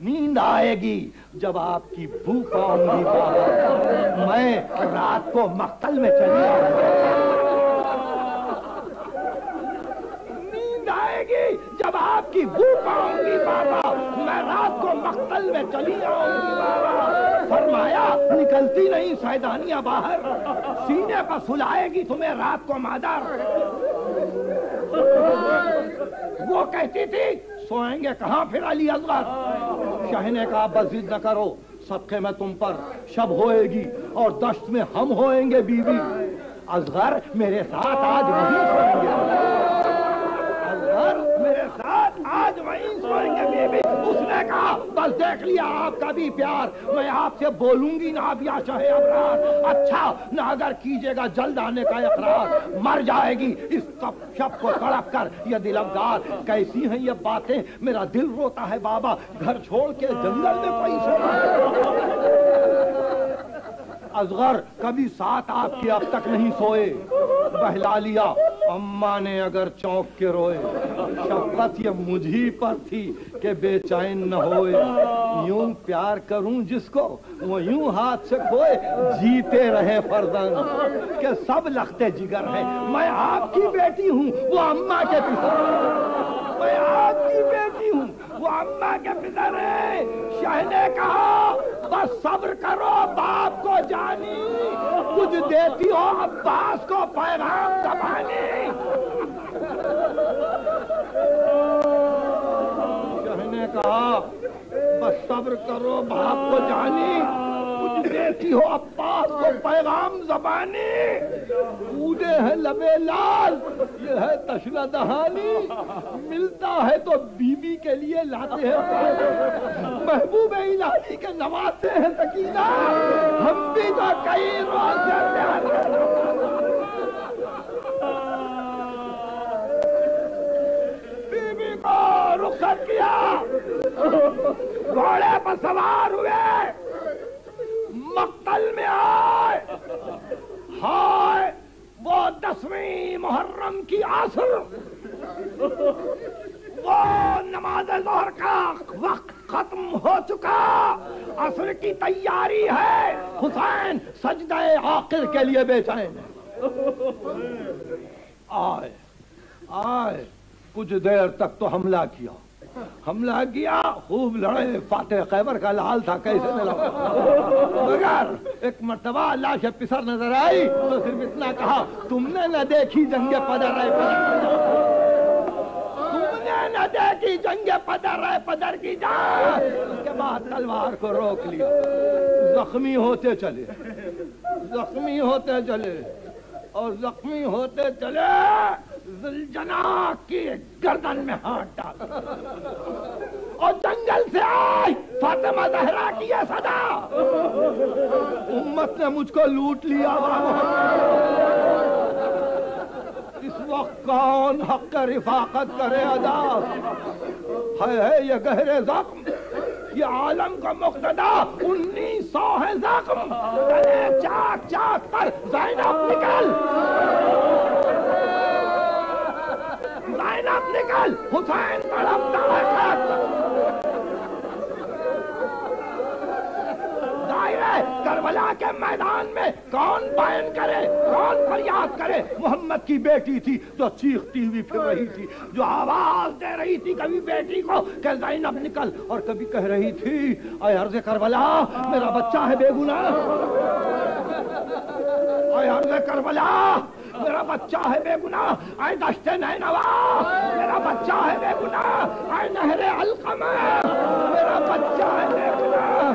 نیند آئے گی جب آپ کی بو پاؤں گی بابا، میں رات کو مقتل میں چلی آؤں گی۔ نیند آئے گی جب آپ کی بو پاؤں گی بابا، میں رات کو مقتل میں چلی آؤں گی بابا۔ فرمایا نکلتی نہیں سیدانیاں باہر، سینے پر سلائے گی تمہیں رات کو مادر۔ وہ کہتی تھی سوئیں گے کہاں پھر علی اصغر؟ شاہ نے کہا بس ضد نہ کرو، صدقے میں تم پر شب ہوئے گی اور دشت میں ہم ہوئیں گے بیوی۔ اصغر میرے ساتھ آج وہیں سوئیں گے، اصغر میرے ساتھ آج وہیں سوئیں گے بیوی۔ اس نے کہا بس دیکھ لیا آپ کا بھی پیار، میں آپ سے بولوں گی نہ اب یا شاہ ابرار، اچھا نہ اگر کیجیے گا جلد آنے کا اقرار، مر جائے گی اس شب کو تڑپ کر یہ دل افگار۔ کیسی ہیں یہ باتیں میرا دل روتا ہے بابا، گھر چھوڑ کے جنگل میں کوئی سوتا ہے۔ اصغر کبھی ساتھ آپ کے اب تک نہیں سوئے، بہلا لیا اماں نے اگر چونک کے روئے، شفقت یہ مجھی پر تھی کہ بے چین نہ ہوئے، یوں پیار کروں جس کو وہ یوں ہاتھ سے کھوئے، جیتے رہے فرزند کہ سب لختے جگر ہیں، میں آپ کی بیٹی ہوں وہ اماں کے پسر، میں آپ کی بیٹی ہوں وہ اماں کے پسر ہے۔ شاہ نے کہا بس صبر کرو باپ کو جانی، کچھ دیتی ہو عباس کو پیغام زبانی۔ شاہ نے کہا بس صبر کرو باپ کو جانی، کچھ دیتی ہو عباس کو پیغام زبانی۔ اودے ہے لبے لال یہ ہے تشنہ دہانی، ملتا ہے تو بیوی کے لیے لاتے ہیں، محبوب الہی کے نوازتے ہیں سکینہ، ہم بھی تو کئی روز سے پیار بیوی کو رخصت کیا، گھوڑے پر سوار ہوئے، مقتل میں آئے۔ ہائے وہ 10ویں محرم کی عصر، وہ نماز ظہر کا وقت ختم ہو چکا، عصر کی تیاری ہے، حسین سجدہ آخر کے لیے بے چین ہے۔ آئے کچھ دیر تک تو حملہ کیا، خوب لڑے، فاتح خیبر کا لال تھا کیسے نہ لڑا، مگر ایک مرتبہ لاش پسر نظر آئی تو صرف اتنا کہا تم نے نہ دیکھی جنگ پدر ہے تم نے نہ دیکھی جنگ پدر ہے پدر کی جان۔ اس کے بعد تلوار کو روک لیا، زخمی ہوتے چلے اور زخمی ہوتے چلے، ذوالجناح کی گردن میں ہاتھ ڈالا اور جنگل سے آئی فاطمہ زہرا کی یہ صدا، امت نے مجھ کو لوٹ لیا، اس وقت کون حق رفاقت کرے ادا، ہے یہ گہرے زخم یہ عالم کا مقتدا، 1900 ہے زخم، چاک چاک پر زینب نکل، زینب نکل، حسین تڑپتا ہے دائرے کربلا کے میدان میں کون بیان کرے، کون فریاد کرے، محمد کی بیٹی تھی جو چیختی ہوئی پھر رہی تھی، جو آواز دے رہی تھی کبھی بیٹی کو کہ زینب نکل اور کبھی کہہ رہی تھی اے عرض کربلا میرا بچہ ہے بے گناہ، اے عرض کربلا میرا بچہ ہے بے گناہ، اے دشت نینوا میرا بچہ ہے بے گناہ، اے نہر علقمہ میرا بچہ ہے بے گناہ۔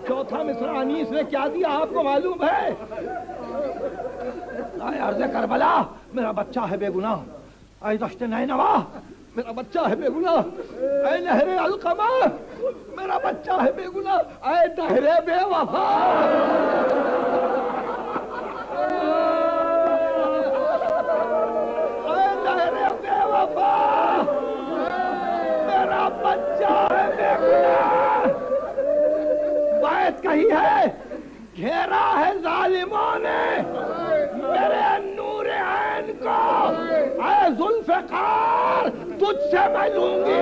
چوتھا مصرع انیس نے کیا دیا آپ کو معلوم ہے، اے عرض کربلا میرا بچہ ہے بے گناہ، اے دشت نینوا میرا بچہ ہے بے گناہ، اے نہر علقمہ میرا بچہ ہے بے گناہ، اے دہر بے وفا میرا بچہ ہے بے گناہ۔ بیعت کہی ہے گھیرا ہے ظالموں نے میرے نور عین کو، اے ذوالفقار تجھ سے میں لوں گی